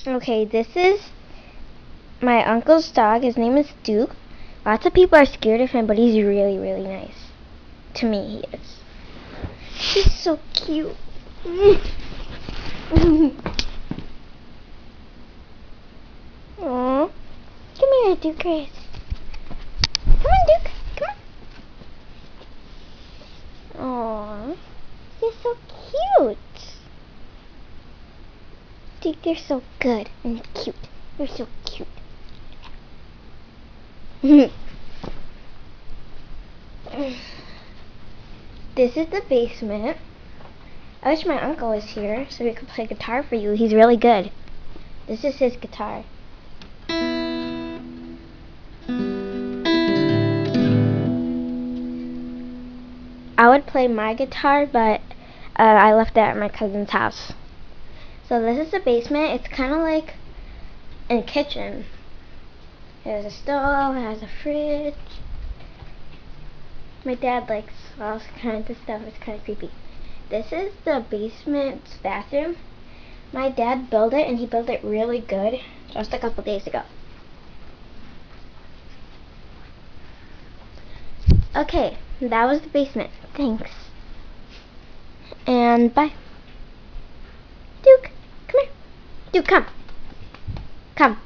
Okay, this is my uncle's dog. His name is Duke. Lots of people are scared of him, but he's really, really nice. To me, he is. He's so cute. Aww. Come here, Duke. Come on, Duke. Come on. Aww. You're so cute. Duke, you're so good and cute. You're so cute. This is the basement. I wish my uncle was here so he could play guitar for you. He's really good. This is his guitar. I would play my guitar, but I left it at my cousin's house. So this is the basement. It's kind of like a kitchen. There's a stove, it has a fridge. My dad likes all kinds of stuff. It's kind of creepy. This is the basement's bathroom. My dad built it, and he built it really good just a couple days ago. Okay, that was the basement. Thanks. And bye. Duke, come here. Duke, come. Come.